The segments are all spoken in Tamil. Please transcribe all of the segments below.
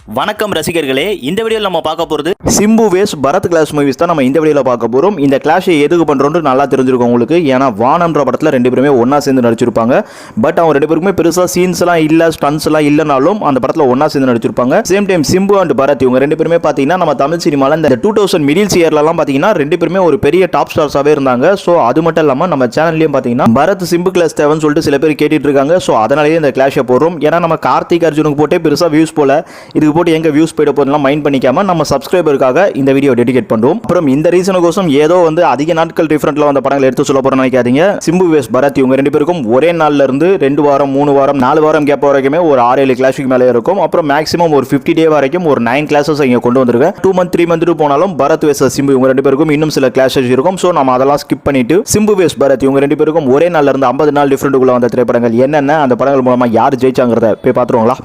வணக்கம் ரசிகர்களே, இந்த வீடியோவில் நம்ம பார்க்க போகிறது Simbu versus Bharath class movies தான் நம்ம இந்த வீடியோவில் பார்க்க போகிறோம். இந்த கிளாஷை எதுக்கு பண்ணுறோன்னு நல்லா தெரிஞ்சிருக்கும் உங்களுக்கு. ஏன்னா வானம்ன்ற படத்தில் ரெண்டு பேருமே ஒன்றா சேர்ந்து நடிச்சிருப்பாங்க. பட் அவங்க ரெண்டு பேருக்குமே பெருசாக சீன்ஸ்லாம் இல்லை, ஸ்டன்ஸ்லாம் இல்லைனாலும் அந்த படத்தில் ஒன்றா சேர்ந்து நடிச்சிருப்பாங்க. Same time Simbu and Bharath இவங்க ரெண்டு பேருமே பார்த்தீங்கன்னா நம்ம தமிழ் சினிமாவில் இந்த 2000 மிடில்ஸ் இயர்லலாம் பார்த்தீங்கன்னா ரெண்டு பேருமே ஒரு பெரிய டாப் ஸ்டார்ஸாகவே இருந்தாங்க. ஸோ அது மட்டும் இல்லாமல் நம்ம சேனல்லையும் பார்த்தீங்கன்னா பரத் சிம்பு கிளாஸ் தேவைன்னு சொல்லிட்டு சில பேர் கேட்டுட்டு இருக்காங்க. ஸோ அதனாலேயே இந்த கிளாஷை போடுறோம். ஏன்னா நம்ம கார்த்திக் அர்ஜுனுக்கு போட்டே பெருசாக வியூஸ் போல, இதுக்கு போட்டு எங்க வியூஸ் போயிட போதெல்லாம் மைண்ட் பண்ணிக்காம நம்ம சப்ஸ்கிரைபருக்காக இந்த வீடியோ டெடிகேட் பண்றோம். அப்புறம் இந்த ரீசனுக்கோசம் ஏதோ அதிக நாட்கள் டிஃபரெண்ட்ல வந்த படங்களை எடுத்து சொல்ல போறேன்னு நினைக்காதீங்க. சிம்பு வேஸ் பரத் இவங்க ரெண்டு பேருக்கும் ஒரே நாள்ல இருந்து 2 வாரம் 3 வாரம் 4 வாரம் கேப் வரைக்குமே ஒரு 6-7 கிளாஸுக்கு மேலே இருக்கும். அப்புறம் மேக்ஸிமம் ஒரு 50 டே வரைக்கும் ஒரு 9 கிளாஸஸ் இங்க கொண்டு வந்திருக்கேன். 2 மந்த் 3 மந்த் போனாலும் பரத் வேஸ் சிம்பு இவங்க ரெண்டு பேருக்கும் இன்னும் சில கிளாஸஸ் இருக்கும். ஸோ நம்ம அதெல்லாம் ஸ்கிப் பண்ணிட்டு சிம்பு வேஸ் பரத் இவங்க ரெண்டு பேருக்கும் ஒரே நாள்ல இருந்து 50 நாள் டிஃபரெண்ட்டுக்குள்ள வந்த திரைப்படங்கள் என்னென்ன, அந்த படங்கள் மூலமா யார் ஜெயிச்சாங்கிறத போய் பார்த்துருவாங்களா.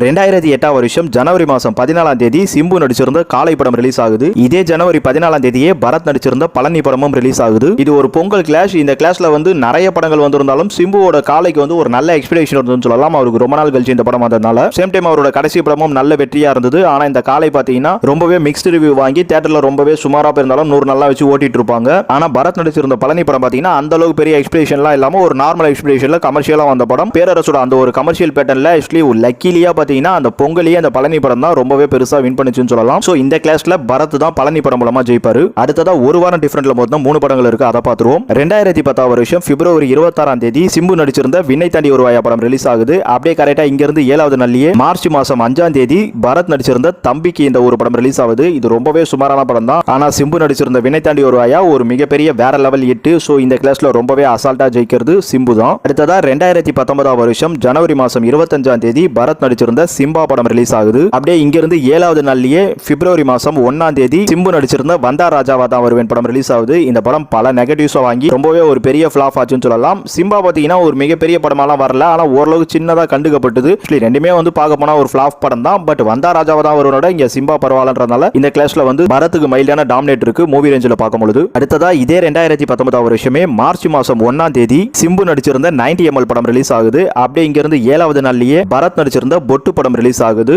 2008 வருஷம் ஜனவரி மாதம் 14ஆம் தேதி சிம்பு நடிச்சிருந்த காளை படம் ரிலீஸ் ஆகுது. இதே ஜனவரி 14ஆம் தேதியே பரத் நடிச்சிருந்த பழனி படமும் ரிலீஸ் ஆகுது. இது ஒரு பொங்கல் கிளாஷ். இந்த கிளாஷ்ல நிறைய படங்கள் வந்திருந்தாலும் சிம்புவோட காளைக்கு ஒரு நல்ல எக்ஸ்பெக்டேஷன் இருந்ததுன்னு சொல்லலாம். அவருக்கு ரொம்ப நாள் கழிச்சு இந்த படம் வந்ததுனால. சேம் டைம் அவரோட கடைசி படமும் நல்ல வெற்றியா இருந்தது. ஆனா இந்த காளை பாத்தீங்கன்னா ரொம்பவே மிக்ஸ்டு ரிவ்யூ வாங்கி தியேட்டர்ல ரொம்பவே சுமாரா இருந்தாலும் 100 நல்லா வச்சு ஓட்டிட்டு இருப்பாங்க. ஆனா பரத் நடிச்சிருந்த பழனி படம் பாத்தீங்கன்னா அந்த அளவுக்கு பெரிய எக்ஸ்பெக்டேஷன்லாம் இல்லாம ஒரு நார்மல் எக்ஸ்பெக்டேஷன்ல கமர்ஷியலா வந்த படம். பேரரசோட அந்த ஒரு கமர்ஷியல் பேட்டர்ன்ல ஆக்சுவலி லக்கிலியா பாத்தீங்கன்னா அந்த பொங்கலியே அந்த பழனி படம் தான் ரொம்பவே பெருசா வின் பண்ணிச்சுன்னு சொல்லலாம். சோ இந்த கிளாஸ்ல பரத் தான் பழனி படம் மூலமா ஜெயிப்பாரு. அடுத்ததா ஒரு வாரம் டிஃபரெண்ட்ல மொத்தம் 3 படங்கள் இருக்கு, அதை பார்த்துருவோம். 2010 வருஷம் பிப்ரவரி 26ஆம் தேதி சிம்பு நடிச்சிருந்த விண்ணை தாண்டி ஒரு வாயா படம் ரிலீஸ் ஆகுது. அப்படியே கரெக்டா இங்க இருந்து 7வது நாள்லயே மார்ச் மாசம் 5ஆம் தேதி பரத் நடிச்சிருந்த தம்பிக்கு இந்த ஒரு படம் ரிலீஸ் ஆகுது. இது ரொம்பவே சுமாரான படம் தான். ஆனா சிம்பு நடிச்சிருந்த விண்ணை தாண்டி ஒரு வாயா ஒரு மிகப்பெரிய வேற லெவல் ஹிட். சோ இந்த கிளாஸ்ல ரொம்பவே அசால்ட்டா ஜெயிக்கிறது சிம்பு தான். அடுத்ததா 2019 வருஷம் ஜனவரி மாசம் 25ஆம் தேதி பரத் நடிச்சிருந்த சிம்பா படம் ரிலீஸ் ஆகுது. அப்படியே இங்க இருந்து 7வது நாள்லயே பிப்ரவரி மாசம் 1ஆம் தேதி சிம்பு நடிச்சிருந்த வந்தா ராஜாவா தான் வருவேன் படம் ரிலீஸ் ஆகுது. இந்த படம் பல நெகட்டிவ்ஸ் வாங்கி ரொம்பவே ஒரு பெரிய ஃபிளாப் ஆச்சுன்னு சொல்லலாம். சிம்பா பாத்தீங்கன்னா ஒரு மிகப்பெரிய படமாலாம் வரல, ஆனா ஓரளவுக்கு சின்னதா கண்டுக்கப்பட்டது. ரெண்டுமே பார்க்க போனா ஒரு ஃபிளாப் படம் தான். பட் வந்தா ராஜாவா தான் வருவனோட இங்க சிம்பா பரவாயில்லன்றதால இந்த கிளாஸ்ல பரத்துக்கு மைல்டான டாமினேட் இருக்கு மூவி ரேஞ்சில் பார்க்கும்போது. அடுத்ததா இதே 2019 வருஷமே மார்ச் மாசம் 1ஆம் தேதி சிம்பு நடிச்சிருந்த 90 ml படம் ரிலீஸ் ஆகுது. அப்படியே இங்க இருந்து 7வது நாள்லயே பரத் நடிச்சிருந்த பொட்டு படம் ரிலீஸ் ஆகுது.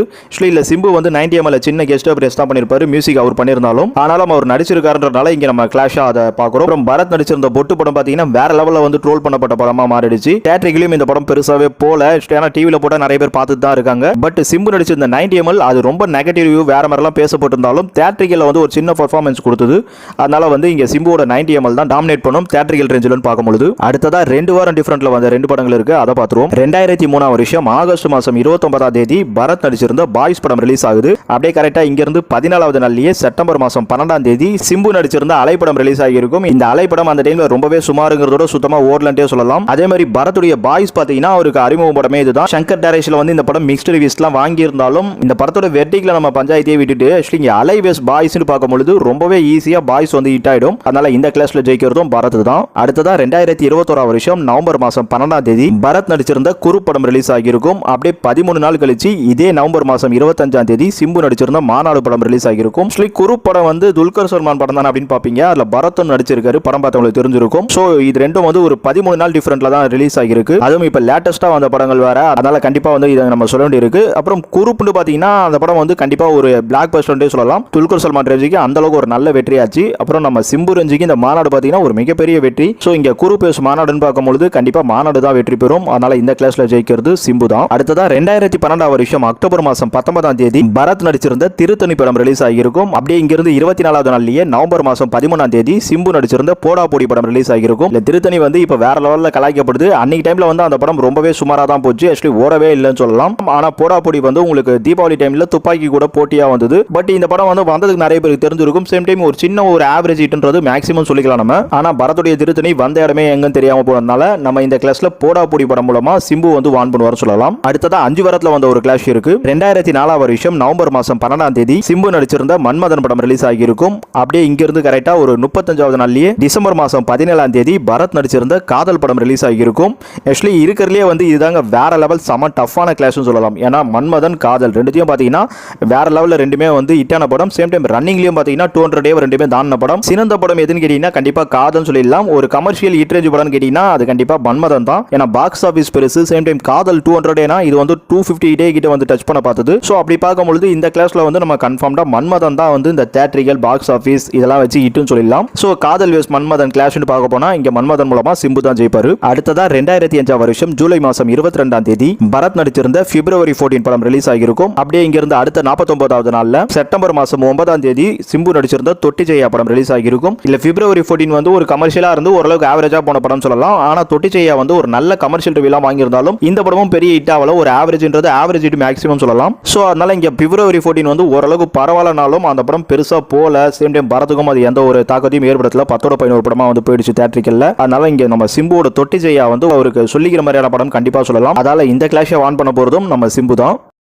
இல்ல சிம்பு 90 ml சின்ன கெஸ்ட் அப்பியரன்ஸ் தான் பண்ணிருப்பாரு, மியூசிக் அவர் பண்ணிருந்தாலும் ஆனாலும் அவர் நடிச்சிருக்காருன்றனால இங்க நம்ம கிளாஷா அதை பார்க்கிறோம். அப்புறம் பரத் நடிச்சிருந்த பொட்டு படம் பாத்தீங்கன்னா வேற லெவல்ல ட்ரோல் பண்ணப்பட்ட படமா மாறிடுச்சு. தியேட்டரிலும் இந்த படம் பெருசாவே போல, ஏன்னா டிவில போட்டா நிறைய பேர் பார்த்துட்டு தான் இருக்காங்க. பட் சிம்பு நடிச்சிருந்த 90 ml அது ரொம்ப நெகட்டிவ் ரிவ்யூ வேற மாதிரிலாம் பேசப்பட்டிருந்தாலும் தியேட்டரிக்கல ஒரு சின்ன பெர்ஃபார்மன்ஸ் கொடுத்தது. அதனால இங்க சிம்புவோட 90 ml தான் டாமினேட் பண்ணும் தியேட்டரிக்கல் ரேஞ்சில் பார்க்கும்போது. அடுத்ததா 2 வாரம் டிஃபரெண்ட்ல வந்த 2 படங்கள் இருக்கு, அதை பார்த்துருவோம். 2003 வருஷம் ஆகஸ்ட் மாசம் 29ஆம் தேதி பரத் நடிச்சிருந்த பாய்ஸ் படம் ரிலீஸ் ஆகுது. அப்படியே கரெக்டா இங்க இருந்து 14வது நாள்லயே செப்டம்பர் மாசம் 12ஆம் தேதி சிம்பு நடிச்சிருந்த அலை படம் ரிலீஸ் ஆகியிருக்கும். இந்த அலை படம் அந்த டைம்ல ரொம்பவே சுமாருங்கிறதோட சுத்தமா ஓடலன்ட்டே சொல்லலாம். அதே மாதிரி பரத்துடைய பாய்ஸ் பாத்தீங்கன்னா அவருக்கு அறிமுக படமே இதுதான். சங்கர் டைரக்ஷன்ல இந்த படம் மிக்ஸ்டு ரிவ்யூஸ்லாம் வாங்கி இருந்தாலும் இந்த படத்தோட வெர்டிக்ல நம்ம பஞ்சாயத்தையே விட்டுட்டு ஆக்சுவலி அலை வேஸ் பாய்ஸ்னு பார்க்கும்போது ரொம்பவே ஈஸியா பாய்ஸ் ஹிட் ஆயிடும். அதனால இந்த கிளாஸ்ல ஜெயிக்கிறதும் பரத் தான். அடுத்ததா 2021 வருஷம் நவம்பர் மாசம் 12ஆம் தேதி பரத் நடிச்சிருந்த குரு படம் ரிலீஸ் ஆகியிருக்கும். அப்படியே 13 நாள் கழிச்சு இதே நவம்பர் மாசம் 25ஆம் தேதி சிம்பு நடிச்சிருந்த மாநாடு படம் ரிலீஸ் ஆகியிருக்கும். குரு படம் துல்கர் சல்மான் படம் தான் அப்படின்னு பாப்பீங்க. அதுல பரத்தும் நடிச்சிருக்காரு, படம் பார்த்தவங்களுக்கு தெரிஞ்சிருக்கும். சோ இது ரெண்டும் ஒரு 13 நாள் டிஃபரெண்ட்ல தான் ரிலீஸ் ஆகிருக்கு. அதுவும் இப்ப லேட்டஸ்டா வந்த படங்கள் வேற, அதனால கண்டிப்பா இதை நம்ம சொல்ல வேண்டியிருக்கு. அப்புறம் குருப்புன்னு பாத்தீங்கன்னா அந்த படம் கண்டிப்பா ஒரு பிளாக் பஸ்டர்னே சொல்லலாம். துல்கர் சல்மான் ரேஞ்சுக்கு அந்த அளவுக்கு ஒரு நல்ல வெற்றி ஆச்சு. அப்புறம் நம்ம சிம்பு ரேஞ்சுக்கு இந்த மாநாடு பாத்தீங்கன்னா ஒரு மிகப்பெரிய வெற்றி. சோ இங்க குரு பேஸ் மாநாடுன்னு பார்க்கும்போது கண்டிப்பா மாநாடு தான் வெற்றி பெறும். அதனால இந்த கிளாஸ்ல ஜெயிக்கிறது சிம்பு தான். அடுத்ததா 2012 வருஷம் அக்டோபர் மாசம் 19ஆம் தேதி பரத் நடிச்சிருந்த திருத்தணி படம் ரிலீஸ் ஆகியிருக்கும். அப்படியே இங்க இருந்து 24வது நாள்லயே நவம்பர் மாசம் 13ஆம் தேதி சிம்பு நடிச்சிருந்த போடா போடி படம் ரிலீஸ் ஆகியிருக்கும். இந்த திருத்தணி இப்ப வேற லெவல்ல கலாய்க்கப்படுது. அன்னைக்கு டைம்ல அந்த படம் ரொம்பவே சுமாரா தான் போச்சு, ஆக்சுவலி ஓடவே இல்லைன்னு சொல்லலாம். ஆனா போடா போடி உங்களுக்கு தீபாவளி டைம்ல துப்பாக்கி கூட போட்டியா வந்தது. பட் இந்த படம் வந்ததுக்கு நிறைய பேருக்கு தெரிஞ்சிருக்கும். சேம் டைம் ஒரு சின்ன ஒரு ஆவரேஜ் ஹிட்ன்றது மேக்ஸிமம் சொல்லிக்கலாம் நம்ம. ஆனா பரத்துடைய திருத்தணி வந்த இடமே எங்கன்னு தெரியாம போனதுனால நம்ம இந்த கிளாஸ்ல போடா போடி படம் மூலமா சிம்பு வான் பண்ணுவார் சொல்லலாம். அடுத்ததா 5 வாரத்துல வந்த ஒரு கிளாஷ் இருக்கு. 2004 வருஷம் நவம்பர் மாசம் 12ஆம் தேதி சிம்பு நடிச்சிருந்த மன்மதன் படம் ரிலீஸ் ஆகியிருக்கும். அப்படியே இங்கிருந்து கரெக்டா ஒரு 35வது நாள்லயே டிசம்பர் மாசம் 17ஆம் தேதி பரத் நடிச்சிருந்த காதல் படம் ரிலீஸ் ஆகியிருக்கும். ஆக்சுவலி இருக்கிறதுலே வந்து இதுதாங்க வேற லெவல் செம டஃப்பான கிளாஷ்னு சொல்லலாம். ஏன்னா மன்மதன் காதல் ரெண்டுத்தையும் பார்த்தீங்கன்னா வேற லெவலில் ரெண்டுமே வந்து ஹிட்டான படம். சேம் டைம் ரன்னிங்லயும் பார்த்தீங்கன்னா 200 ரெண்டுமே தாண்டின படம். சிறந்த படம் எதுன்னு கேட்டீங்கன்னா கண்டிப்பா காதல் சொல்லிடலாம். ஒரு கமர்ஷியல் ஹிட் படம் கேட்டீங்கன்னா அது கண்டிப்பா மன்மதன் தான். ஏன்னா பாக்ஸ் ஆஃபீஸ் பெருசு. சேம் டைம் காதல் 200 இது வந்து 250 கிட்ட வந்து டச் பண்ண பார்த்தது. ஸோ அப்படி பார்க்கும்பொழுது இந்த கிளாஸ்ல வந்து நம்ம கன்ஃபார்ம்டா மன்மதன் தான் வந்து இந்த தியேட்டரிக்கல் பாக்ஸ் ஆஃபீஸ் இதெல்லாம் வச்சு ஹிட்னு சொல்லலாம். ஸோ காதல் வேஸ் மன்மதன் கிளாஷ்னு பார்க்க போனா இங்க மன்மதன் மூலமா சிம்பு தான் ஜெயிப்பாரு. அடுத்ததா 2005 வருஷம் ஜூலை மாசம் 22ஆம் தேதி பரத் நடிச்சிருந்த பிப்ரவரி 14 படம் ரிலீஸ் ஆகியிருக்கும். அப்படியே இங்க இருந்து அடுத்த 49வது நாள்ல செப்டம்பர் மாசம் 9ஆம் தேதி சிம்பு நடிச்சிருந்த தொட்டி ஜெயா படம் ரிலீஸ் ஆகியிருக்கும். இல்ல பிப்ரவரி 14 வந்து ஒரு கமர்ஷியலா இருந்து ஓரளவுக்கு ஆவரேஜா போன படம் சொல்லலாம். ஆனா தொட்டி ஜெயா வந்து ஒரு நல்ல கமர்ஷியல் ரிவ்யூ வாங்கியிருந்தாலும் இந்த படமும் பெரிய ஹிட் ஆகல. ஒரு ஆவரேஜ்ன்றது ஆவரேஜ் டு மேக்ஸிமம் சொல்லலாம். சோ அதனால இங்க பிப்ரவரி 14 வந்து ஓரளவுக்கு பரவாயில்லனாலும் அந்த படம் பெருசா போல. சேம் டைம் பரத்துக்கும் அது எந்த ஒரு தாக்கத்தையும் ஏற்படுத்தல. 10-11 படமா வந்து போயிடுச்சு தியேட்டரிக்கல்ல. அதனால இங்க நம்ம சிம்புவோட தொட்டி ஜெயா வந்து அவருக்கு சொல்லிக்கிற மாதிரியான படம் கண்டிப்பா சொல்லலாம். அதால இந்த கிளாஷை வான் பண்ண போறதும் நம்ம சிம்பு தான்.